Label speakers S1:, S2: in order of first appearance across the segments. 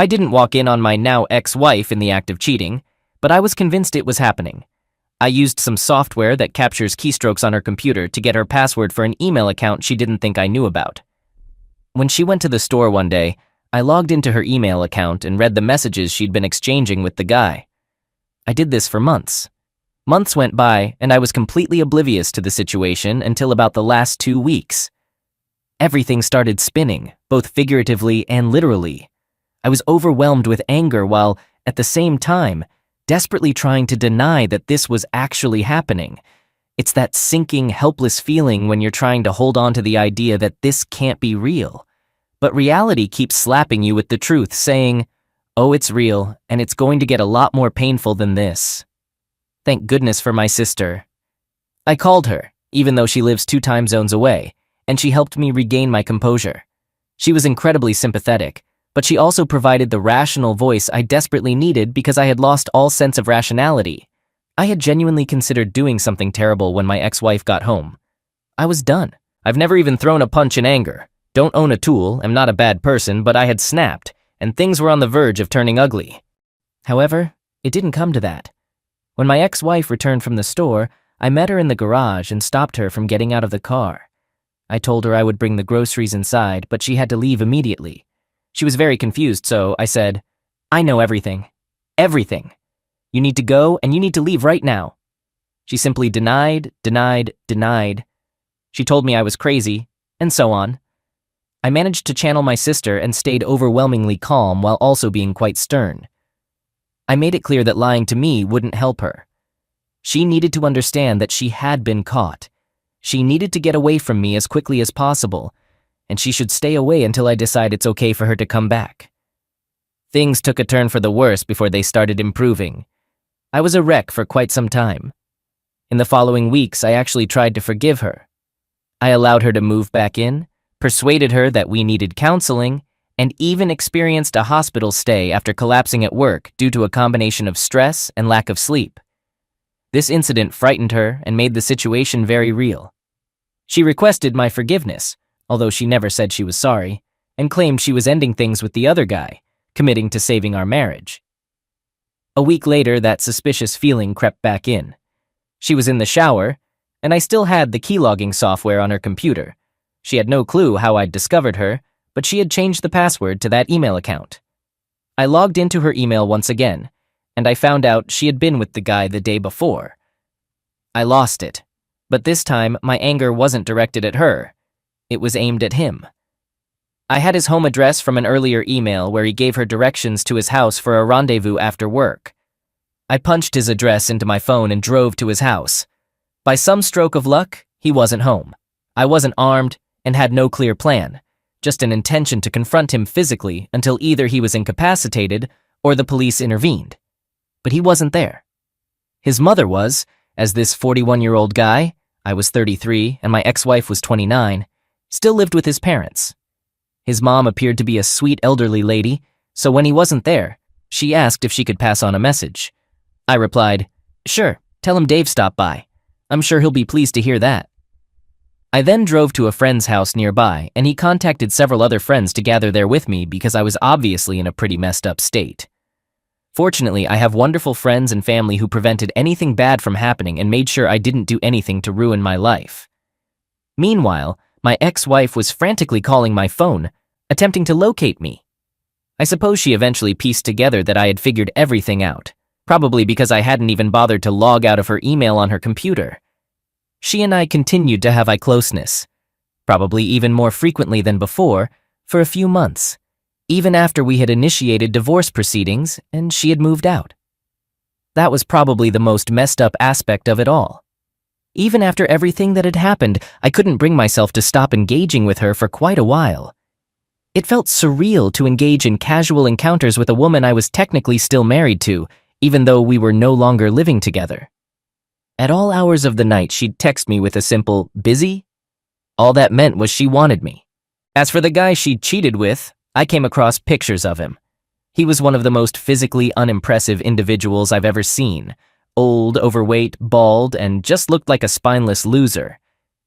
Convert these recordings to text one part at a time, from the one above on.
S1: I didn't walk in on my now ex-wife in the act of cheating, but I was convinced it was happening. I used some software that captures keystrokes on her computer to get her password for an email account she didn't think I knew about. When she went to the store one day, I logged into her email account and read the messages she'd been exchanging with the guy. I did this for months. Months went by, and I was completely oblivious to the situation until about the last 2 weeks. Everything started spinning, both figuratively and literally. I was overwhelmed with anger while, at the same time, desperately trying to deny that this was actually happening. It's that sinking, helpless feeling when you're trying to hold on to the idea that this can't be real. But reality keeps slapping you with the truth, saying, "Oh, it's real, and it's going to get a lot more painful than this." Thank goodness for my sister. I called her, even though she lives 2 time zones away, and she helped me regain my composure. She was incredibly sympathetic, but she also provided the rational voice I desperately needed because I had lost all sense of rationality. I had genuinely considered doing something terrible when my ex-wife got home. I was done. I've never even thrown a punch in anger. Don't own a tool, am not a bad person, but I had snapped, and things were on the verge of turning ugly. However, it didn't come to that. When my ex-wife returned from the store, I met her in the garage and stopped her from getting out of the car. I told her I would bring the groceries inside, but she had to leave immediately. She was very confused, so I said, "I know everything. Everything. You need to go, and you need to leave right now." She simply denied. She told me I was crazy, and so on. I managed to channel my sister and stayed overwhelmingly calm while also being quite stern. I made it clear that lying to me wouldn't help her. She needed to understand that she had been caught. She needed to get away from me as quickly as possible, and she should stay away until I decide it's okay for her to come back. Things took a turn for the worse before they started improving. I was a wreck for quite some time. In the following weeks, I actually tried to forgive her. I allowed her to move back in, persuaded her that we needed counseling, and even experienced a hospital stay after collapsing at work due to a combination of stress and lack of sleep. This incident frightened her and made the situation very real. She requested my forgiveness, although she never said she was sorry, and claimed she was ending things with the other guy, committing to saving our marriage. A week later, that suspicious feeling crept back in. She was in the shower, and I still had the keylogging software on her computer. She had no clue how I'd discovered her, but she had changed the password to that email account. I logged into her email once again, and I found out she had been with the guy the day before. I lost it, but this time my anger wasn't directed at her. It was aimed at him. I had his home address from an earlier email where he gave her directions to his house for a rendezvous after work. I punched his address into my phone and drove to his house. By some stroke of luck, he wasn't home. I wasn't armed and had no clear plan, just an intention to confront him physically until either he was incapacitated or the police intervened. But he wasn't there. His mother was, as this 41-year-old guy, I was 33 and my ex-wife was 29, still lived with his parents. His mom appeared to be a sweet elderly lady, so when he wasn't there, she asked if she could pass on a message. I replied, "Sure, tell him Dave stopped by. I'm sure he'll be pleased to hear that." I then drove to a friend's house nearby, and he contacted several other friends to gather there with me because I was obviously in a pretty messed up state. Fortunately, I have wonderful friends and family who prevented anything bad from happening and made sure I didn't do anything to ruin my life. Meanwhile, my ex-wife was frantically calling my phone, attempting to locate me. I suppose she eventually pieced together that I had figured everything out, probably because I hadn't even bothered to log out of her email on her computer. She and I continued to have a closeness, probably even more frequently than before, for a few months, even after we had initiated divorce proceedings and she had moved out. That was probably the most messed up aspect of it all. Even after everything that had happened, I couldn't bring myself to stop engaging with her for quite a while. It felt surreal to engage in casual encounters with a woman I was technically still married to, even though we were no longer living together. At all hours of the night, she'd text me with a simple, "Busy?" All that meant was she wanted me. As for the guy she'd cheated with, I came across pictures of him. He was one of the most physically unimpressive individuals I've ever seen. Old, overweight, bald, and just looked like a spineless loser.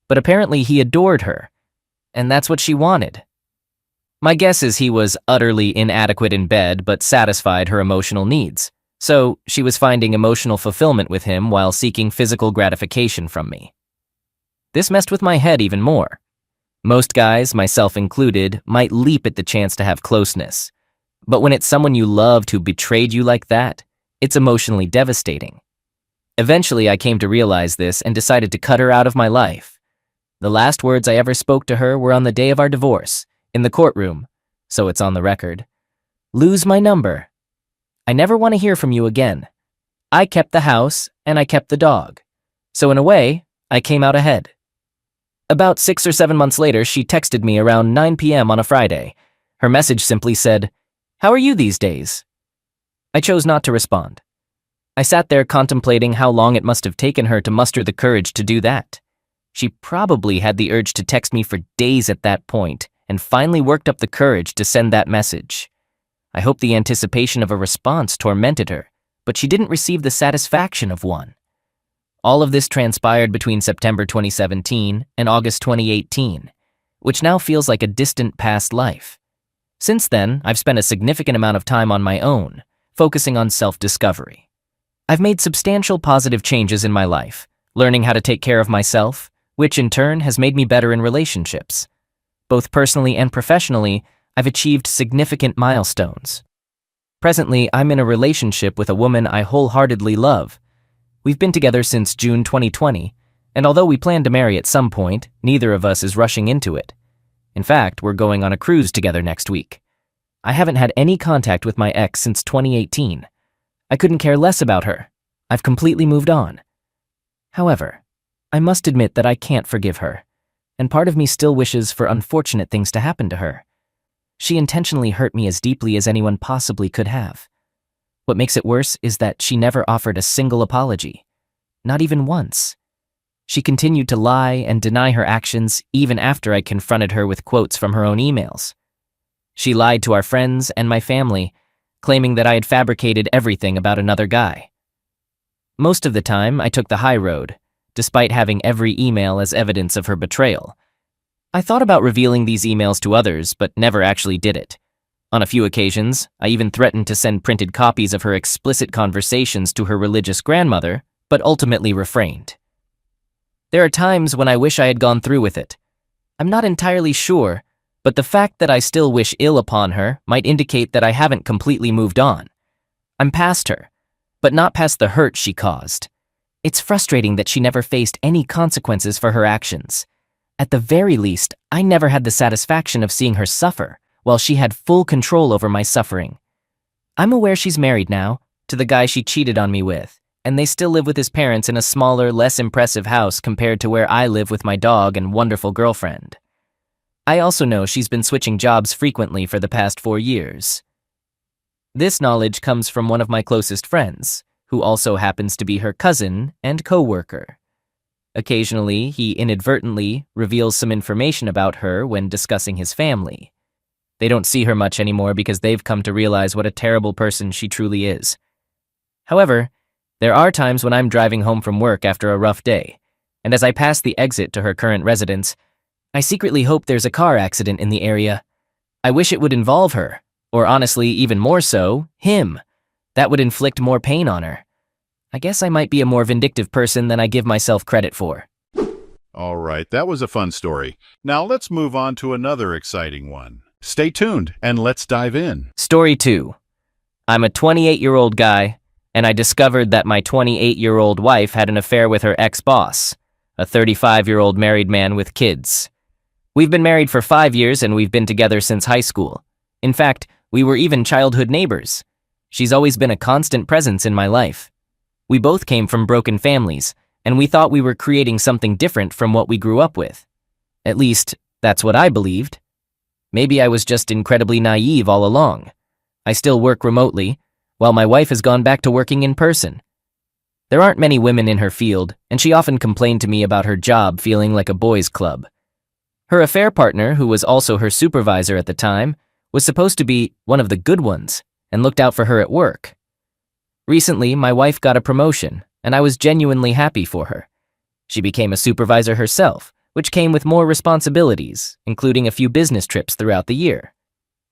S1: But apparently he adored her, and that's what she wanted. My guess is he was utterly inadequate in bed but satisfied her emotional needs. So she was finding emotional fulfillment with him while seeking physical gratification from me. This messed with my head even more. Most guys, myself included, might leap at the chance to have closeness. But when it's someone you loved who betrayed you like that, it's emotionally devastating. Eventually, I came to realize this and decided to cut her out of my life. The last words I ever spoke to her were on the day of our divorce, in the courtroom, so it's on the record. Lose my number. I never want to hear from you again. I kept the house, and I kept the dog. So in a way, I came out ahead. About 6 or 7 months later, she texted me around 9 p.m. on a Friday. Her message simply said, "How are you these days?" I chose not to respond. I sat there contemplating how long it must have taken her to muster the courage to do that. She probably had the urge to text me for days at that point, and finally worked up the courage to send that message. I hope the anticipation of a response tormented her, but she didn't receive the satisfaction of one. All of this transpired between September 2017 and August 2018, which now feels like a distant past life. Since then, I've spent a significant amount of time on my own, focusing on self-discovery. I've made substantial positive changes in my life, learning how to take care of myself, which in turn has made me better in relationships. Both personally and professionally, I've achieved significant milestones. Presently, I'm in a relationship with a woman I wholeheartedly love. We've been together since June 2020, and although we plan to marry at some point, neither of us is rushing into it. In fact, we're going on a cruise together next week. I haven't had any contact with my ex since 2018. I couldn't care less about her. I've completely moved on. However, I must admit that I can't forgive her, and part of me still wishes for unfortunate things to happen to her. She intentionally hurt me as deeply as anyone possibly could have. What makes it worse is that she never offered a single apology, not even once. She continued to lie and deny her actions even after I confronted her with quotes from her own emails. She lied to our friends and my family, claiming that I had fabricated everything about another guy. Most of the time, I took the high road, despite having every email as evidence of her betrayal. I thought about revealing these emails to others, but never actually did it. On a few occasions, I even threatened to send printed copies of her explicit conversations to her religious grandmother, but ultimately refrained. There are times when I wish I had gone through with it. I'm not entirely sure, but the fact that I still wish ill upon her might indicate that I haven't completely moved on. I'm past her, but not past the hurt she caused. It's frustrating that she never faced any consequences for her actions. At the very least, I never had the satisfaction of seeing her suffer, while she had full control over my suffering. I'm aware she's married now, to the guy she cheated on me with, and they still live with his parents in a smaller, less impressive house compared to where I live with my dog and wonderful girlfriend. I also know she's been switching jobs frequently for the past 4 years. This knowledge comes from one of my closest friends, who also happens to be her cousin and co-worker. Occasionally, he inadvertently reveals some information about her when discussing his family. They don't see her much anymore because they've come to realize what a terrible person she truly is. However, there are times when I'm driving home from work after a rough day, and as I pass the exit to her current residence, I secretly hope there's a car accident in the area. I wish it would involve her, or honestly, even more so, him. That would inflict more pain on her. I guess I might be a more vindictive person than I give myself credit for.
S2: All right, that was a fun story. Now let's move on to another exciting one. Stay tuned and let's dive in.
S1: Story 2. I'm a 28-year-old guy, and I discovered that my 28-year-old wife had an affair with her ex-boss, a 35-year-old married man with kids. We've been married for 5 years and we've been together since high school. In fact, we were even childhood neighbors. She's always been a constant presence in my life. We both came from broken families, and we thought we were creating something different from what we grew up with. At least, that's what I believed. Maybe I was just incredibly naive all along. I still work remotely, while my wife has gone back to working in person. There aren't many women in her field, and she often complained to me about her job feeling like a boys' club. Her affair partner, who was also her supervisor at the time, was supposed to be one of the good ones and looked out for her at work. Recently, my wife got a promotion, and I was genuinely happy for her. She became a supervisor herself, which came with more responsibilities, including a few business trips throughout the year.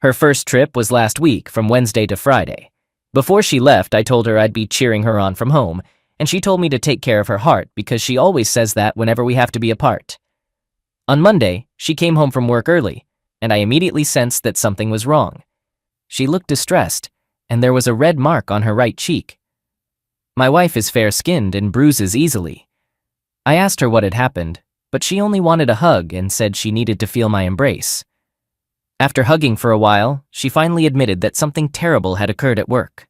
S1: Her first trip was last week from Wednesday to Friday. Before she left, I told her I'd be cheering her on from home, and she told me to take care of her heart because she always says that whenever we have to be apart. On Monday, she came home from work early, and I immediately sensed that something was wrong. She looked distressed, and there was a red mark on her right cheek. My wife is fair-skinned and bruises easily. I asked her what had happened, but she only wanted a hug and said she needed to feel my embrace. After hugging for a while, she finally admitted that something terrible had occurred at work.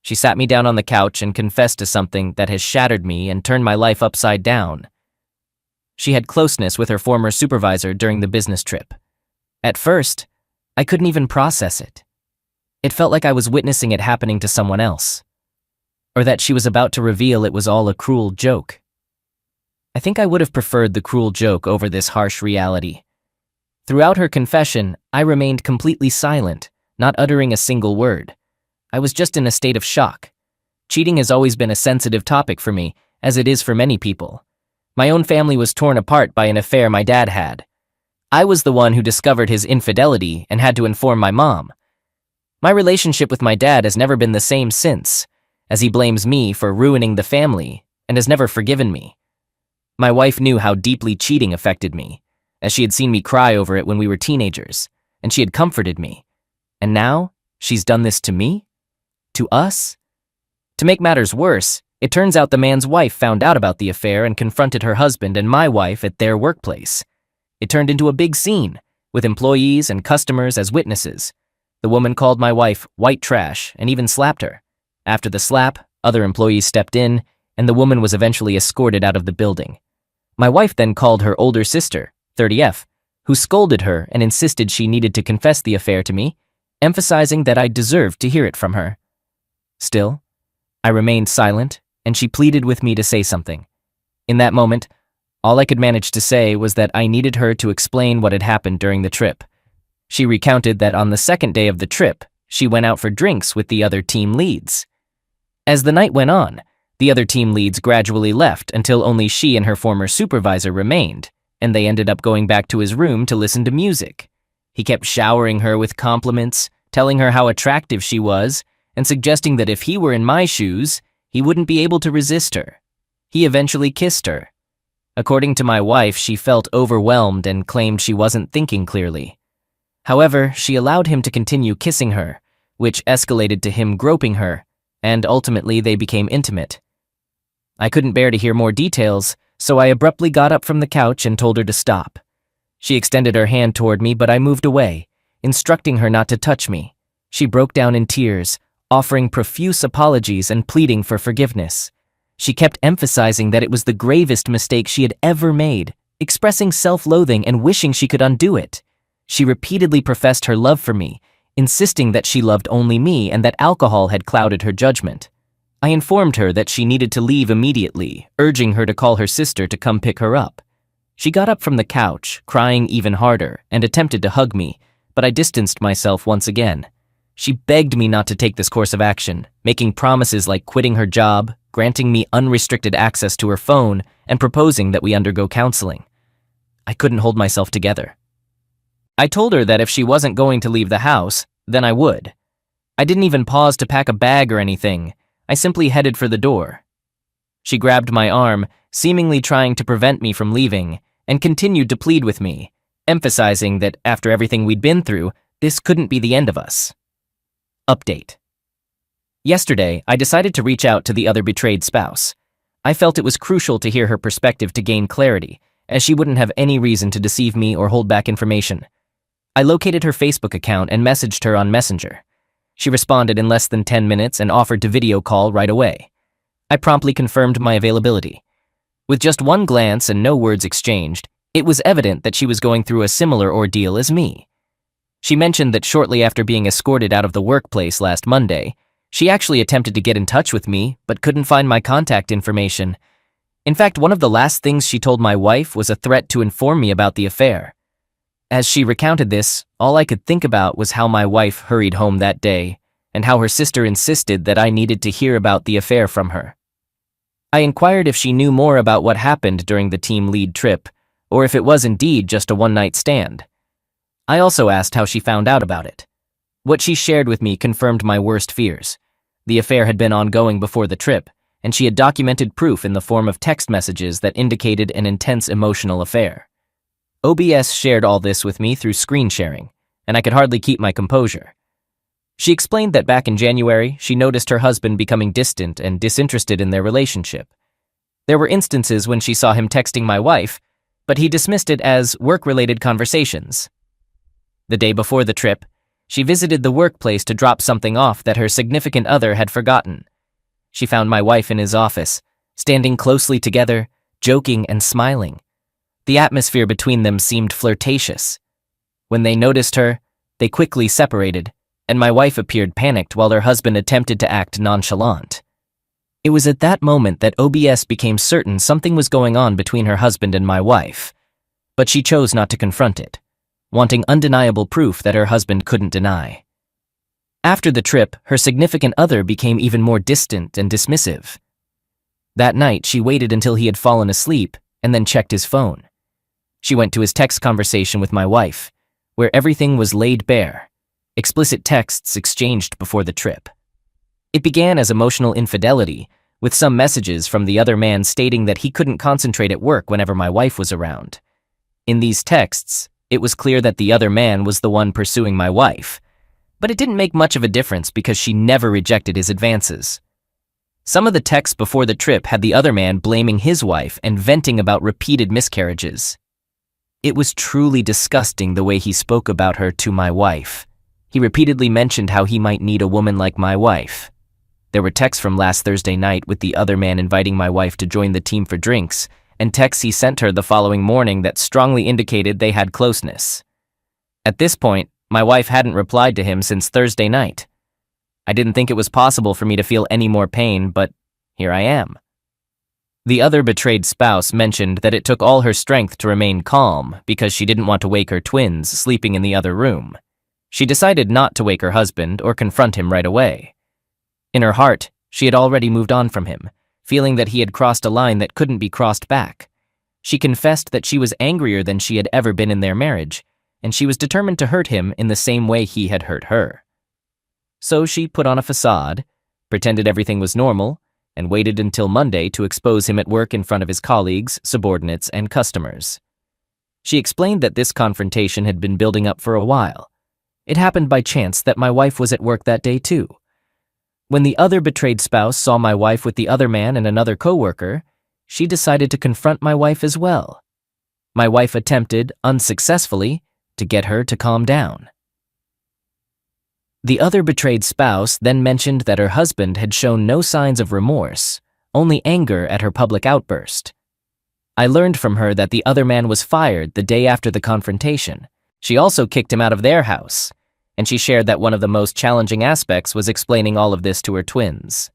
S1: She sat me down on the couch and confessed to something that has shattered me and turned my life upside down. She had closeness with her former supervisor during the business trip. At first, I couldn't even process it. It felt like I was witnessing it happening to someone else, or that she was about to reveal it was all a cruel joke. I think I would have preferred the cruel joke over this harsh reality. Throughout her confession, I remained completely silent, not uttering a single word. I was just in a state of shock. Cheating has always been a sensitive topic for me, as it is for many people. My own family was torn apart by an affair my dad had. I was the one who discovered his infidelity and had to inform my mom. My relationship with my dad has never been the same since, as he blames me for ruining the family and has never forgiven me. My wife knew how deeply cheating affected me, as she had seen me cry over it when we were teenagers, and she had comforted me. And now, she's done this to me? To us? To make matters worse, it turns out the man's wife found out about the affair and confronted her husband and my wife at their workplace. It turned into a big scene, with employees and customers as witnesses. The woman called my wife white trash and even slapped her. After the slap, other employees stepped in, and the woman was eventually escorted out of the building. My wife then called her older sister, 30F, who scolded her and insisted she needed to confess the affair to me, emphasizing that I deserved to hear it from her. Still, I remained silent, and she pleaded with me to say something. In that moment, all I could manage to say was that I needed her to explain what had happened during the trip. She recounted that on the second day of the trip, she went out for drinks with the other team leads. As the night went on, the other team leads gradually left until only she and her former supervisor remained, and they ended up going back to his room to listen to music. He kept showering her with compliments, telling her how attractive she was, and suggesting that if he were in my shoes, he wouldn't be able to resist her. He eventually kissed her. According to my wife, she felt overwhelmed and claimed she wasn't thinking clearly. However, she allowed him to continue kissing her, which escalated to him groping her, and ultimately they became intimate. I couldn't bear to hear more details, so I abruptly got up from the couch and told her to stop. She extended her hand toward me, but I moved away, instructing her not to touch me. She broke down in tears, offering profuse apologies and pleading for forgiveness. She kept emphasizing that it was the gravest mistake she had ever made, expressing self-loathing and wishing she could undo it. She repeatedly professed her love for me, insisting that she loved only me and that alcohol had clouded her judgment. I informed her that she needed to leave immediately, urging her to call her sister to come pick her up. She got up from the couch, crying even harder, and attempted to hug me, but I distanced myself once again. She begged me not to take this course of action, making promises like quitting her job, granting me unrestricted access to her phone, and proposing that we undergo counseling. I couldn't hold myself together. I told her that if she wasn't going to leave the house, then I would. I didn't even pause to pack a bag or anything. I simply headed for the door. She grabbed my arm, seemingly trying to prevent me from leaving, and continued to plead with me, emphasizing that after everything we'd been through, this couldn't be the end of us. Update. Yesterday, I decided to reach out to the other betrayed spouse. I felt it was crucial to hear her perspective to gain clarity, as she wouldn't have any reason to deceive me or hold back information. I located her Facebook account and messaged her on Messenger. She responded in less than 10 minutes and offered to video call right away. I promptly confirmed my availability. With just one glance and no words exchanged, it was evident that she was going through a similar ordeal as me. She mentioned that shortly after being escorted out of the workplace last Monday, she actually attempted to get in touch with me, but couldn't find my contact information. In fact, one of the last things she told my wife was a threat to inform me about the affair. As she recounted this, all I could think about was how my wife hurried home that day, and how her sister insisted that I needed to hear about the affair from her. I inquired if she knew more about what happened during the team lead trip, or if it was indeed just a one-night stand. I also asked how she found out about it. What she shared with me confirmed my worst fears. The affair had been ongoing before the trip, and she had documented proof in the form of text messages that indicated an intense emotional affair. OBS shared all this with me through screen sharing, and I could hardly keep my composure. She explained that back in January, she noticed her husband becoming distant and disinterested in their relationship. There were instances when she saw him texting my wife, but he dismissed it as work-related conversations. The day before the trip, she visited the workplace to drop something off that her significant other had forgotten. She found my wife in his office, standing closely together, joking and smiling. The atmosphere between them seemed flirtatious. When they noticed her, they quickly separated, and my wife appeared panicked while her husband attempted to act nonchalant. It was at that moment that OBS became certain something was going on between her husband and my wife, but she chose not to confront it, wanting undeniable proof that her husband couldn't deny. After the trip, her significant other became even more distant and dismissive. That night, she waited until he had fallen asleep and then checked his phone. She went to his text conversation with my wife, where everything was laid bare, explicit texts exchanged before the trip. It began as emotional infidelity, with some messages from the other man stating that he couldn't concentrate at work whenever my wife was around. In these texts, it was clear that the other man was the one pursuing my wife, but it didn't make much of a difference because she never rejected his advances. Some of the texts before the trip had the other man blaming his wife and venting about repeated miscarriages. It was truly disgusting the way he spoke about her to my wife. He repeatedly mentioned how he might need a woman like my wife. There were texts from last Thursday night with the other man inviting my wife to join the team for drinks, and texts he sent her the following morning that strongly indicated they had closeness. At this point, my wife hadn't replied to him since Thursday night. I didn't think it was possible for me to feel any more pain, but here I am. The other betrayed spouse mentioned that it took all her strength to remain calm because she didn't want to wake her twins sleeping in the other room. She decided not to wake her husband or confront him right away. In her heart, she had already moved on from him, feeling that he had crossed a line that couldn't be crossed back. She confessed that she was angrier than she had ever been in their marriage, and she was determined to hurt him in the same way he had hurt her. So she put on a facade, pretended everything was normal, and waited until Monday to expose him at work in front of his colleagues, subordinates, and customers. She explained that this confrontation had been building up for a while. It happened by chance that my wife was at work that day too. When the other betrayed spouse saw my wife with the other man and another coworker, she decided to confront my wife as well. My wife attempted, unsuccessfully, to get her to calm down. The other betrayed spouse then mentioned that her husband had shown no signs of remorse, only anger at her public outburst. I learned from her that the other man was fired the day after the confrontation. She also kicked him out of their house, and she shared that one of the most challenging aspects was explaining all of this to her twins.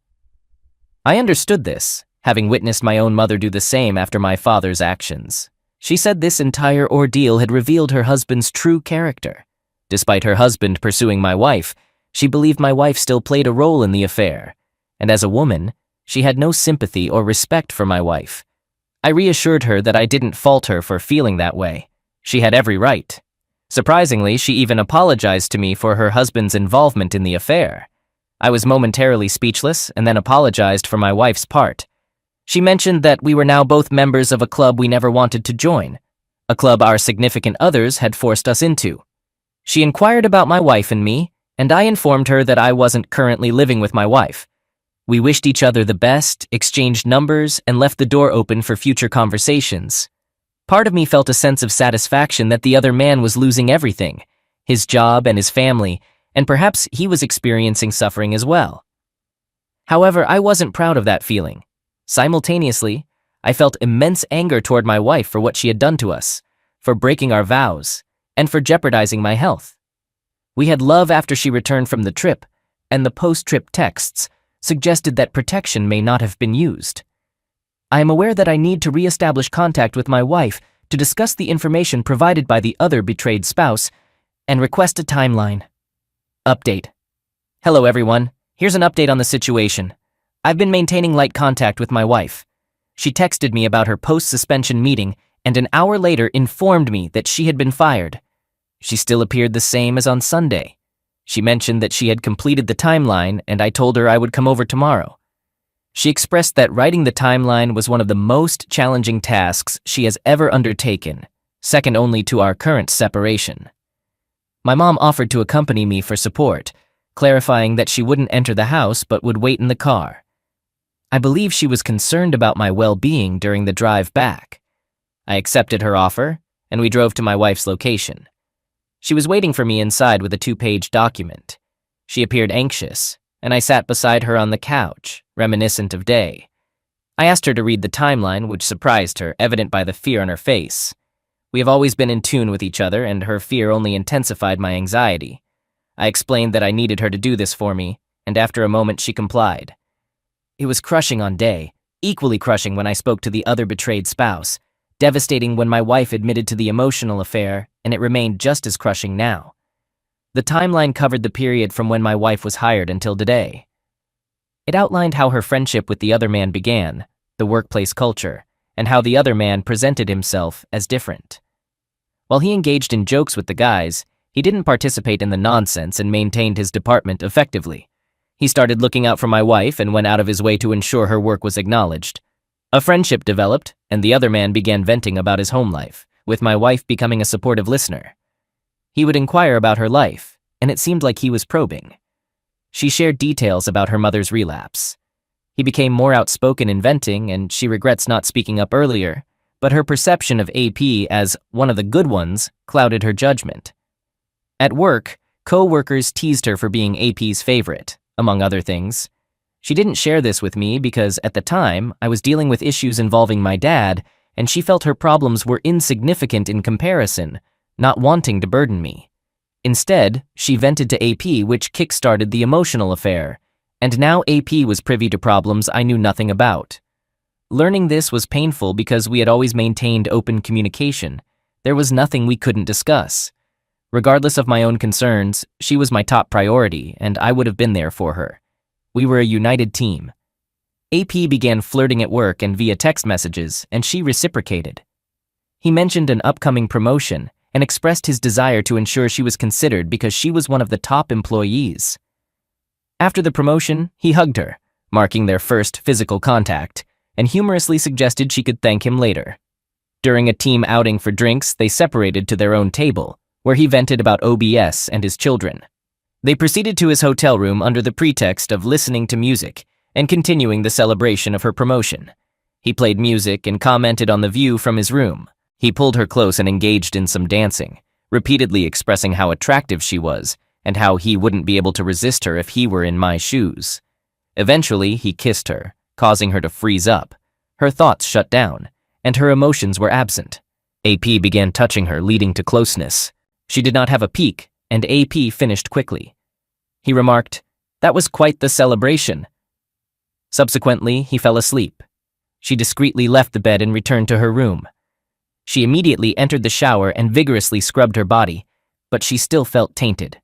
S1: I understood this, having witnessed my own mother do the same after my father's actions. She said this entire ordeal had revealed her husband's true character. Despite her husband pursuing my wife, she believed my wife still played a role in the affair, and as a woman, she had no sympathy or respect for my wife. I reassured her that I didn't fault her for feeling that way. She had every right. Surprisingly, she even apologized to me for her husband's involvement in the affair. I was momentarily speechless and then apologized for my wife's part. She mentioned that we were now both members of a club we never wanted to join, a club our significant others had forced us into. She inquired about my wife and me, and I informed her that I wasn't currently living with my wife. We wished each other the best, exchanged numbers, and left the door open for future conversations. Part of me felt a sense of satisfaction that the other man was losing everything, his job and his family, and perhaps he was experiencing suffering as well. However, I wasn't proud of that feeling. Simultaneously, I felt immense anger toward my wife for what she had done to us, for breaking our vows, and for jeopardizing my health. We had love after she returned from the trip, and the post-trip texts suggested that protection may not have been used. I am aware that I need to re-establish contact with my wife to discuss the information provided by the other betrayed spouse and request a timeline. Update. Hello everyone, here's an update on the situation. I've been maintaining light contact with my wife. She texted me about her post-suspension meeting and an hour later informed me that she had been fired. She still appeared the same as on Sunday. She mentioned that she had completed the timeline, and I told her I would come over tomorrow. She expressed that writing the timeline was one of the most challenging tasks she has ever undertaken, second only to our current separation. My mom offered to accompany me for support, clarifying that she wouldn't enter the house but would wait in the car. I believe she was concerned about my well-being during the drive back. I accepted her offer, and we drove to my wife's location. She was waiting for me inside with a 2-page document. She appeared anxious, and I sat beside her on the couch, reminiscent of day. I asked her to read the timeline, which surprised her, evident by the fear on her face. We have always been in tune with each other, and her fear only intensified my anxiety. I explained that I needed her to do this for me, and after a moment she complied. It was crushing on day, equally crushing when I spoke to the other betrayed spouse, devastating when my wife admitted to the emotional affair, and it remained just as crushing now. The timeline covered the period from when my wife was hired until today. It outlined how her friendship with the other man began, the workplace culture, and how the other man presented himself as different. While he engaged in jokes with the guys, he didn't participate in the nonsense and maintained his department effectively. He started looking out for my wife and went out of his way to ensure her work was acknowledged. A friendship developed, and the other man began venting about his home life, with my wife becoming a supportive listener. He would inquire about her life, and it seemed like he was probing. She shared details about her mother's relapse. He became more outspoken in venting, and she regrets not speaking up earlier, but her perception of AP as one of the good ones clouded her judgment. At work, co-workers teased her for being AP's favorite, among other things. She didn't share this with me because, at the time, I was dealing with issues involving my dad, and she felt her problems were insignificant in comparison, not wanting to burden me. Instead, she vented to AP, which kick-started the emotional affair, and now AP was privy to problems I knew nothing about. Learning this was painful because we had always maintained open communication. There was nothing we couldn't discuss. Regardless of my own concerns, she was my top priority, and I would have been there for her. We were a united team. AP began flirting at work and via text messages, and she reciprocated. He mentioned an upcoming promotion and expressed his desire to ensure she was considered because she was one of the top employees. After the promotion, he hugged her, marking their first physical contact, and humorously suggested she could thank him later. During a team outing for drinks, they separated to their own table, where he vented about OBS and his children. They proceeded to his hotel room under the pretext of listening to music and continuing the celebration of her promotion. He played music and commented on the view from his room. He pulled her close and engaged in some dancing, repeatedly expressing how attractive she was and how he wouldn't be able to resist her if he were in my shoes. Eventually, he kissed her, causing her to freeze up. Her thoughts shut down, and her emotions were absent. AP began touching her, leading to closeness. She did not have a peak, and AP finished quickly. He remarked, "That was quite the celebration." Subsequently, he fell asleep. She discreetly left the bed and returned to her room. She immediately entered the shower and vigorously scrubbed her body, but she still felt tainted.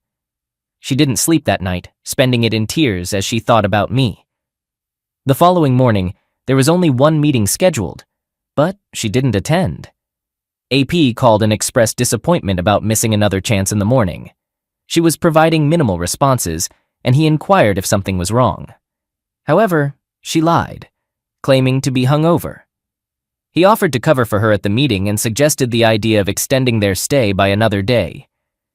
S1: She didn't sleep that night, spending it in tears as she thought about me. The following morning, there was only one meeting scheduled, but she didn't attend. AP called and expressed disappointment about missing another chance in the morning. She was providing minimal responses, and he inquired if something was wrong. However, she lied, claiming to be hungover. He offered to cover for her at the meeting and suggested the idea of extending their stay by another day.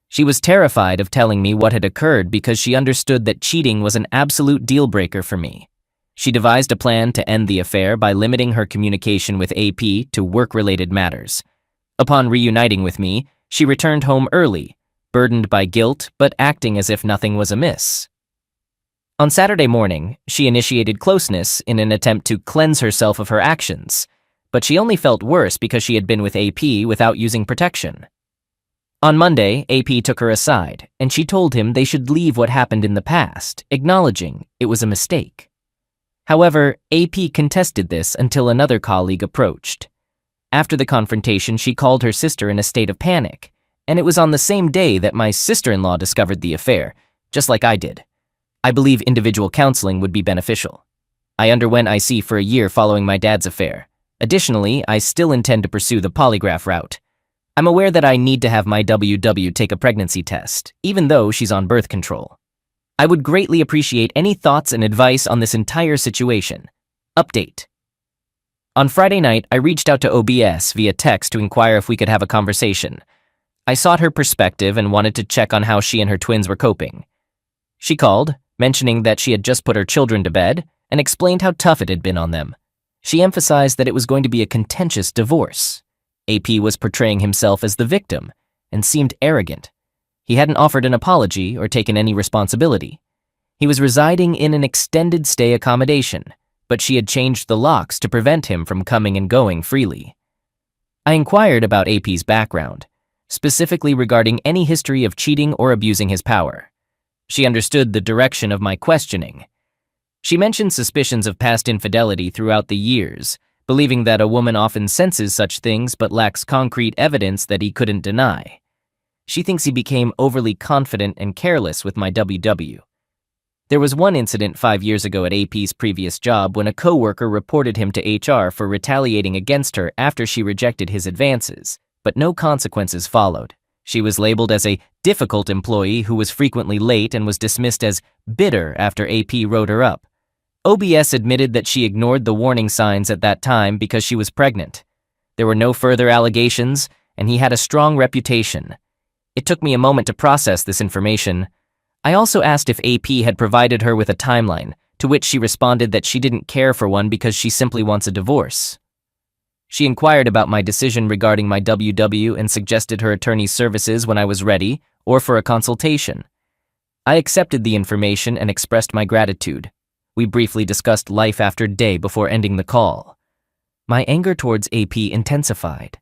S1: She was terrified of telling me what had occurred because she understood that cheating was an absolute deal-breaker for me. She devised a plan to end the affair by limiting her communication with AP to work-related matters. Upon reuniting with me, she returned home early, burdened by guilt but acting as if nothing was amiss. On Saturday morning, she initiated closeness in an attempt to cleanse herself of her actions, but she only felt worse because she had been with AP without using protection. On Monday, AP took her aside, and she told him they should leave what happened in the past, acknowledging it was a mistake. However, AP contested this until another colleague approached. After the confrontation, she called her sister in a state of panic, and it was on the same day that my sister-in-law discovered the affair, just like I did. I believe individual counseling would be beneficial. I underwent IC for a year following my dad's affair. Additionally, I still intend to pursue the polygraph route. I'm aware that I need to have my WW take a pregnancy test, even though she's on birth control. I would greatly appreciate any thoughts and advice on this entire situation. Update. On Friday night, I reached out to OBS via text to inquire if we could have a conversation. I sought her perspective and wanted to check on how she and her twins were coping. She called, mentioning that she had just put her children to bed, and explained how tough it had been on them. She emphasized that it was going to be a contentious divorce. AP was portraying himself as the victim and seemed arrogant. He hadn't offered an apology or taken any responsibility. He was residing in an extended stay accommodation, but she had changed the locks to prevent him from coming and going freely. I inquired about AP's background, specifically regarding any history of cheating or abusing his power. She understood the direction of my questioning. She mentioned suspicions of past infidelity throughout the years, believing that a woman often senses such things but lacks concrete evidence that he couldn't deny. She thinks he became overly confident and careless with my WW. There was one incident 5 years ago at AP's previous job when a coworker reported him to HR for retaliating against her after she rejected his advances, but no consequences followed. She was labeled as a difficult employee who was frequently late and was dismissed as bitter after AP wrote her up. OBS admitted that she ignored the warning signs at that time because she was pregnant. There were no further allegations, and he had a strong reputation. It took me a moment to process this information. I also asked if AP had provided her with a timeline, to which she responded that she didn't care for one because she simply wants a divorce. She inquired about my decision regarding my WW and suggested her attorney's services when I was ready, or for a consultation. I accepted the information and expressed my gratitude. We briefly discussed life after day before ending the call. My anger towards AP intensified.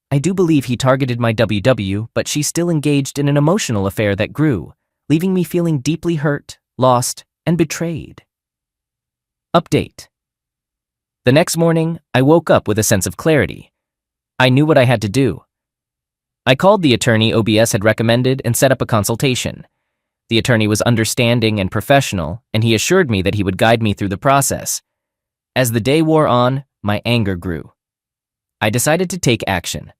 S1: I do believe he targeted my WW, but she still engaged in an emotional affair that grew, leaving me feeling deeply hurt, lost, and betrayed. Update. The next morning, I woke up with a sense of clarity. I knew what I had to do. I called the attorney OBS had recommended and set up a consultation. The attorney was understanding and professional, and he assured me that he would guide me through the process. As the day wore on, my anger grew. I decided to take action.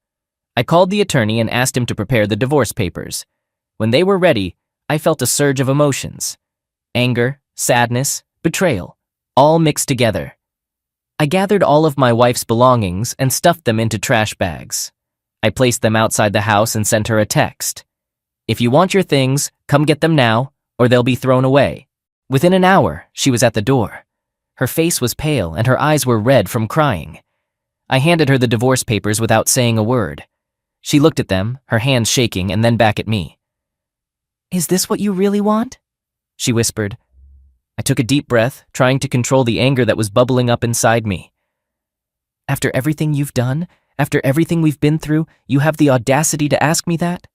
S1: I called the attorney and asked him to prepare the divorce papers. When they were ready, I felt a surge of emotions. Anger, sadness, betrayal, all mixed together. I gathered all of my wife's belongings and stuffed them into trash bags. I placed them outside the house and sent her a text. If you want your things, come get them now, or they'll be thrown away. Within an hour, she was at the door. Her face was pale and her eyes were red from crying. I handed her the divorce papers without saying a word. She looked at them, her hands shaking, and then back at me. "Is this what you really want?" she whispered. I took a deep breath, trying to control the anger that was bubbling up inside me. "After everything you've done, after everything we've been through, you have the audacity to ask me that?"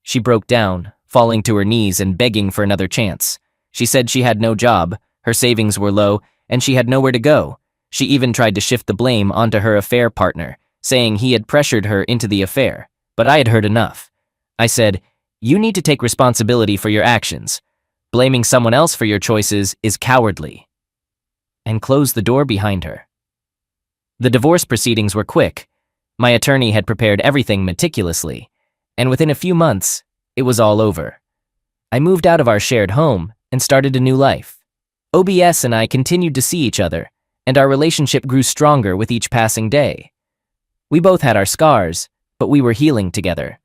S1: She broke down, falling to her knees and begging for another chance. She said she had no job, her savings were low, and she had nowhere to go. She even tried to shift the blame onto her affair partner, saying he had pressured her into the affair, but I had heard enough. I said, "You need to take responsibility for your actions. Blaming someone else for your choices is cowardly," and closed the door behind her. The divorce proceedings were quick. My attorney had prepared everything meticulously, and within a few months, it was all over. I moved out of our shared home and started a new life. OBS and I continued to see each other, and our relationship grew stronger with each passing day. We both had our scars, but we were healing together.